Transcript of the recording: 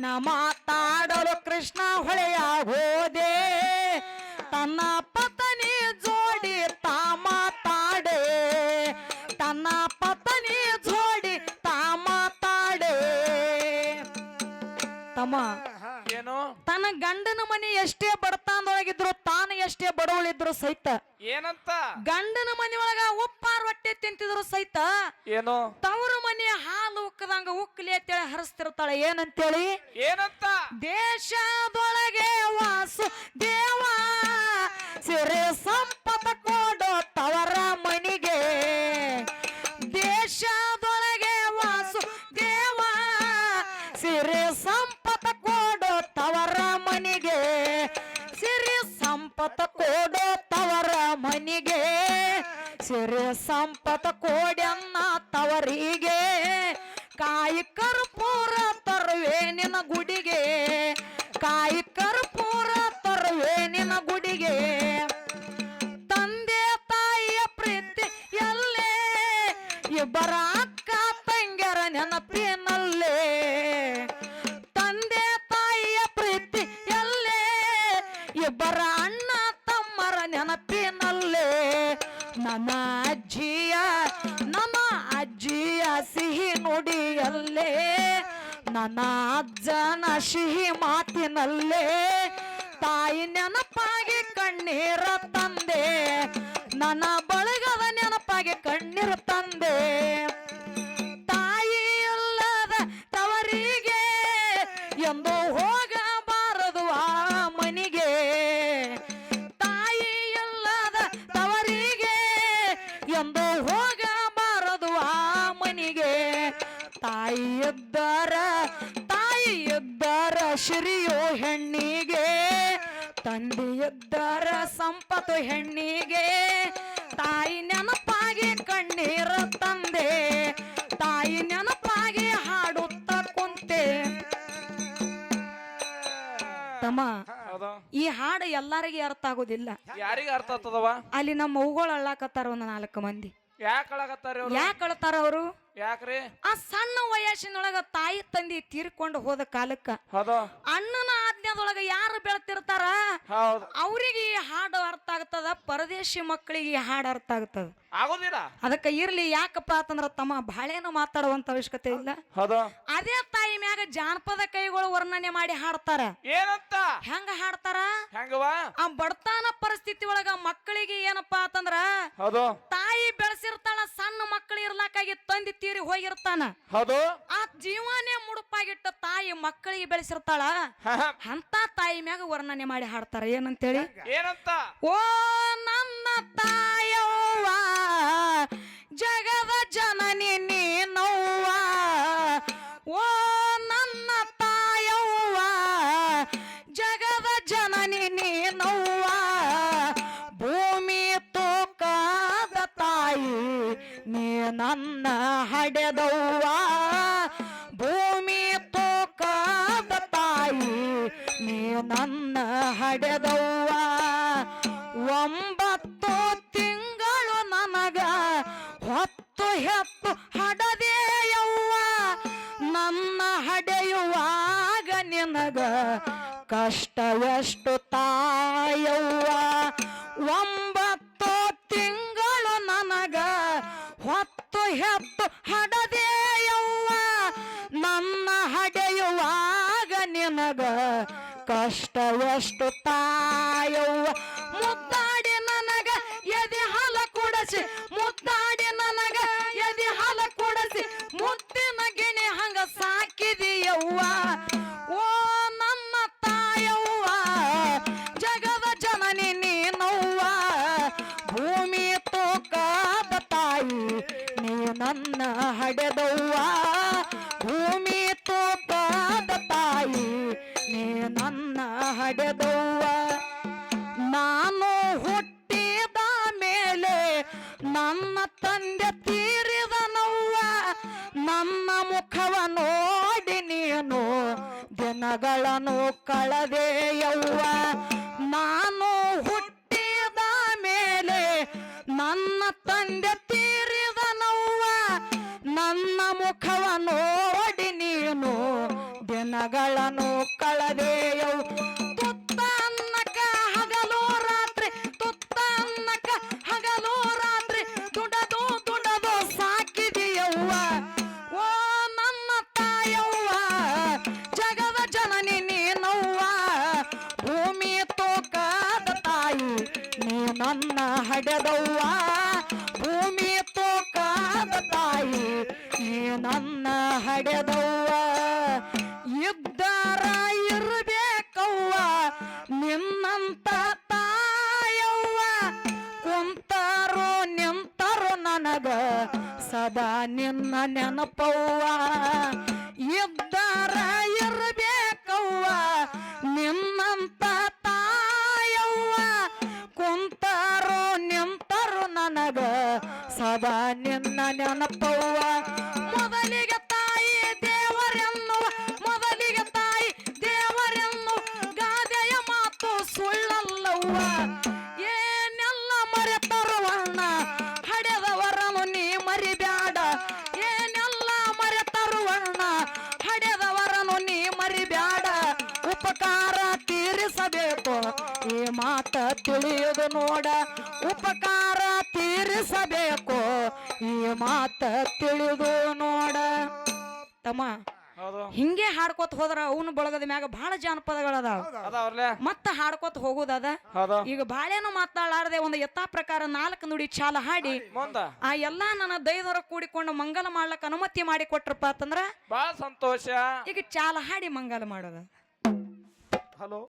ನಾನ ಮಾತಾಡಲು ಕೃಷ್ಣ ಹೊಳೆಯ ಹೋದೆ ತನ್ನ ಪತ್ನಿ ಜೋಡಿ ತಾ ಮಾತಾಡೆ ತನ್ನ ಪತ್ನಿ ಜೋಡಿ ತಾ ಮಾತಾಡೆ ತಮ್ಮ ಏನು ತನ್ನ ಗಂಡನ ಮನೆ ಎಷ್ಟೇ ಬಡತಾನದೊಳಗಿದ್ರು ತಾನು ಎಷ್ಟೇ ಬಡವಳಿದ್ರು ಸಹಿತ ಏನಂತ ಗಂಡನ ಮನೆಯೊಳಗ ಉಪ್ಪಾರ ಹೊಟ್ಟೆ ತಿಂತಿದ್ರು ಸಹಿತ ಏನು ತವರು ಮನೆ ಹಾಲು ಉಕ್ಕದಂಗ ಉಕ್ಕಲಿ ಅಂತೇಳಿ ಹರಿಸ್ತಿರ್ತಾಳೆ ಏನಂತೇಳಿ ಏನಂತ ದೇಶದೊಳಗೆ ವಾಸು ದೇವ ಸಿರೆ ಸಂಪದ ಕೊಡೋ ತವರ ಮನಿಗೆ ದೇಶದೊಳಗೆ ವಾಸು ದೇವ ಸಿರೆ ಸಂಪದ ಕೊಡೋ ತವರ ಮನಿಗೆ ಸಿರಿ ಸಂಪದ ಕೊಡೋ ತವರ ಮನಿಗೆ ಸಿರಿ ಸಂಪದ ಕೋಡ್ಯನ್ನ ತವರಿಗೆ ಕಾಯಿ ಕರ್ಪೂರ ತರುವೆ ನಿನ್ನ ಗುಡಿಗೆ ಕಾಯಿ ಕರ್ಪೂರ ತರುವೆ ನಿನ್ನ ಗುಡಿಗೆ ತಂದೆ ತಾಯಿಯ ಪ್ರೀತಿ ಎಲ್ಲೇ ಇಬ್ಬರ ಅಕ್ಕ ತಂಗ್ಯರ ನೆನಪಿನಲ್ಲೇ ತಂದೆ ತಾಯಿಯ ಪ್ರೀತಿ ಎಲ್ಲೇ ಇಬ್ಬರ ಅಣ್ಣ ತಮ್ಮರ ನೆನಪಿನಲ್ಲೇ ನನ್ನ ಅಜ್ಜಿಯ ಸಿಹಿ ನುಡಿಯಲ್ಲೇ ನನ್ನ ಅಜ್ಜನ ಸಿಹಿ ಮಾತಿನಲ್ಲೇ ತಾಯಿ ನೆನಪಾಗಿ ಕಣ್ಣೀರ ತಂದೆ ನನ್ನ ಬಳಗದ ನೆನಪಾಗಿ ಕಣ್ಣೀರ ತಂದೆ ತಾಯಿ ಇಲ್ಲದ ತವರಿಗೆ ಎಂದು ಹೋಗಬಾರದು ಆ ಮನಿಗೆ ತಾಯಿ ಇಲ್ಲದ ತವರಿಗೆ ಎಂದು ಹೋಗಬಾರದು ಆ ಮನಿಗೆ ತಾಯಿ ಇದ್ದರ ಶ್ರೀಯೋ ಹೆಣ್ಣಿಗೆ ತಂದೆ ಇದ್ದರ ಸಂಪತ್ತು ಹೆಣ್ಣಿಗೆ ತಾಯಿ ನೆನಪಾಗಿ ಕಣ್ಣೀರ ತಂದೆ ತಾಯಿ ನೆನಪಾಗಿ ಹಾಡುತ್ತ ಕುಂತೆ ತಮ್ಮ ಈ ಹಾಡು ಎಲ್ಲರಿಗೆ ಅರ್ಥ ಆಗೋದಿಲ್ಲ ಯಾರಿಗೆ ಅರ್ಥ ಆಗ್ತದವ ಅಲ್ಲಿ ನಮ್ಮ ಅವ್ಗಳು ಅಳ್ಳಾಕತ್ತಾರ ಒಂದು 4 ಮಂದಿ ಯಾಕೆ ಅಳಗತ್ತಾರ ಯಾಕೆ ಅಳ್ತಾರ ಅವರು ಯಾಕ್ರಿ ಆ ಸಣ್ಣ ವಯಸ್ಸಿನೊಳಗ ತಾಯಿ ತಂದಿ ತೀರ್ಕೊಂಡು ಹೋದ ಕಾಲಕ್ಕ ಅಣ್ಣನ ಆಜ್ಞಾದೊಳಗ ಯಾರು ಬೆಳ್ತಿರ್ತಾರ ಅವ್ರಿಗೆ ಈ ಹಾಡು ಅರ್ಥ ಆಗ್ತದ ಪರದೇಶಿ ಮಕ್ಕಳಿಗೆ ಈ ಹಾಡು ಅರ್ಥ ಆಗ್ತದ ಆಗೋದಿಲ್ಲ ಅದಕ್ಕೆ ಇರ್ಲಿ ಯಾಕಪ್ಪ ಅಂತಂದ್ರ ತಮ್ಮ ಬಾಳೇನು ಮಾತಾಡುವಂತ ಅವಶ್ಯಕತೆ ಇಲ್ಲ ಅದೇ ತಾಯಿ ಮ್ಯಾಗ ಜಾನಪದ ಕೈಗಳು ವರ್ಣನೆ ಮಾಡಿ ಹಾಡ್ತಾರ ಏನಂತ ಹೆಂಗ ಹಾಡ್ತಾರ ಹೆಂಗವಾ ಆ ಬಡತಾನ ಪರಿಸ್ಥಿತಿ ಒಳಗ ಮಕ್ಕಳಿಗೆ ಏನಪ್ಪಾ ಅಂತಂದ್ರ ತಾಯಿ ಬೆಳೆಸಿರ್ತಾಳ ಸಣ್ಣ ಮಕ್ಕಳು ಇರ್ಲಾಕಾಗಿ ತಂದಿ ತೀರಿ ಹೋಗಿರ್ತಾನ ಆ ಜೀವನೇ ಮುಡುಪಾಗಿಟ್ಟ ತಾಯಿ ಮಕ್ಕಳಿಗೆ ಬೆಳೆಸಿರ್ತಾಳ ಅಂತ ತಾಯಿ ಮ್ಯಾಗ ವರ್ಣನೆ ಮಾಡಿ ಹಾಡ್ತಾರ ಏನಂತೇಳಿ ಏನಂತ ಓ ನನ್ನ ತಾಯವ್ವ ಜಗದ ಜನನಿ ನೀನವ್ವ ಓ ನನ್ನ ತಾಯವ್ವ ಜಗದ ಜನನಿ ನೀನವ್ವ ಭೂಮಿ ತೂಕದ ತಾಯಿ ನೀ ನನ್ನ ಹಡೆದವ್ವ ಭೂಮಿ ತೂಕದ ತಾಯಿ ನೀ ನನ್ನ ಹಡೆದವ್ವ 9 ತಿಂಗಳು ನನಗ ಹೊತ್ತು ಹೆತ್ತು ಹಡದೆಯವ್ವ ನನ್ನ ಹಡೆಯುವಾಗ ನಿನಗ ಕಷ್ಟ ಎಷ್ಟು ತಾಯವ್ವ 9 ತಿಂಗಳು ನನಗ ಹೊತ್ತು ಹೆತ್ತು ಹಡದೆಯವ್ವ ನನ್ನ ಹಡೆಯುವಾಗ ನಿನಗ ಕಷ್ಟ ಎಷ್ಟು ತಾಯವ್ವ ಮುದ್ದಾಡಿ ನನಗ ಎದೆ ಹಾಲ ಕೊಡಸಿ ಮುದ್ದಾಡಿ ನನಗ ಎದೆ ಹಾಲ ಕೊಡಸಿ ಮುದ್ದಿನ ಗಿಣಿ ಹಂಗ ಸಾಕಿದೆಯವ್ವ ಓ ನನ್ನ ತಾಯವ್ವ ಜಗದ ಜನನಿ ನೀನವ್ವ ಭೂಮಿ ತೂಕದ ತಾಯಿ ನೀ ನನ್ನ ಹಡೆದವ್ವ ಭೂಮಿ ತೂಕದ ತಾಯಿ ನೀ ನನ್ನ ಹಡೆದವ್ವ ನಾನು ಹುಟ್ಟಿದ ಮೇಲೆ ನನ್ನ ತಂದೆ ತೀರಿದನವ್ವ ನನ್ನ ಮುಖವ ನೋಡಿ ನೀನು ದಿನಗಳನ್ನು ಕಳೆದೆಯವ್ವ ನಾನು ಹುಟ್ಟಿದ ಮೇಲೆ ನನ್ನ ತಂದೆ ತೀರಿದನವ್ವ ನನ್ನ ಮುಖವ ನೋಡಿ ನೀನು ದಿನ ದಿನಗಳನ್ನು ಕಳೆದೆಯವು ತುತ್ತ ಅನ್ನಕ ಹಗಲು ರಾತ್ರಿ ತುತ್ತ ಅನ್ನಕ ಹಗಲು ರಾತ್ರಿ ದುಡದು ದುಡದು ಸಾಕಿದೆಯವ್ವ ಓ ನನ್ನ ತಾಯವ್ವ ಜಗದ ಜನನಿ ನೀನವ್ವ ಭೂಮಿ ತೂಕದ ತಾಯಿ ನೀ ನನ್ನ ಹಡೆದವ್ವ ಭೂಮಿ ತೂಕದ ತಾಯಿ ನೀ ನನ್ನ ಹಡೆದವ್ವ ಇದ್ದಾರ ಇರ್ಬೇಕವ್ವ ನಿನ್ನಂತ ತಾಯವ್ವ ಕುಂತರು ನಿಂತರು ನನಗ ಸದಾ ನಿನ್ನ ನೆನಪವ್ವ ಇದ್ದಾರ ಇರ್ಬೇಕವ್ವ ನಿನ್ನಂತ ತಾಯವ್ವ ಕುಂತರು ನಿಂತರು ನನಗ ಸದಾ ನಿನ್ನ ನೆನಪವ್ವ ಮೊದಲಿಗೆ ತಾಯಿ ದೇವರೆನ್ನುವ ಮೊದಲಿಗೆ ತಾಯಿ ದೇವರೆನ್ನು ಗಾದೆಯ ಮಾತು ಸುಳ್ಳಲ್ಲವ್ವ ಏನೆಲ್ಲ ಮರೆತರುವಣ್ಣ ಹಡೆದವರನು ನೀ ಮರಿಬ್ಯಾಡ ಏನೆಲ್ಲ ಮರೆತರುವಣ್ಣ ಹಡೆದವರನು ನೀ ಮರಿಬ್ಯಾಡ ಉಪಕಾರ ತೀರಿಸಬೇಕು ಈ ಮಾತ ತಿಳಿಯುವುದು ನೋಡ ಉಪಕಾರ ತೀರಿಸಬೇಕು ಈ ಮಾತ ತಿಳಿದು ನೋಡ ತಮ್ಮ ಹೌದು ಹಿಂಗೆ ಹಾಡ್ಕೋತ ಹೋದ್ರ ಅವನು ಬಳಗದ ಮ್ಯಾಗ ಬಹಳ ಜಾನಪದಗಳದಾವ ಅದಾವ್ರಲೆ ಮತ್ತ ಹಾಡ್ಕೋತ ಹೋಗುದದ ಹೌದು ಈಗ ಬಾಳೇನು ಮಾತಾಡಲಾರದೆ ಒಂದು ಯಥಾ ಪ್ರಕಾರ 4 ನುಡಿ ಚಾಲ ಹಾಡಿ ಮುಂದ ಆ ಎಲ್ಲಾ ನನ್ನ ದೈವರ ಕೂಡಿಕೊಂಡು ಮಂಗಲ ಮಾಡ್ಲಕ್ಕ ಅನುಮತಿ ಮಾಡಿ ಕೊಟ್ರಪ್ಪ ಅಂತಂದ್ರ ಬಾಳ ಸಂತೋಷ ಈಗ ಚಾಲ ಹಾಡಿ ಮಂಗಲ ಮಾಡೋದ ಹಲೋ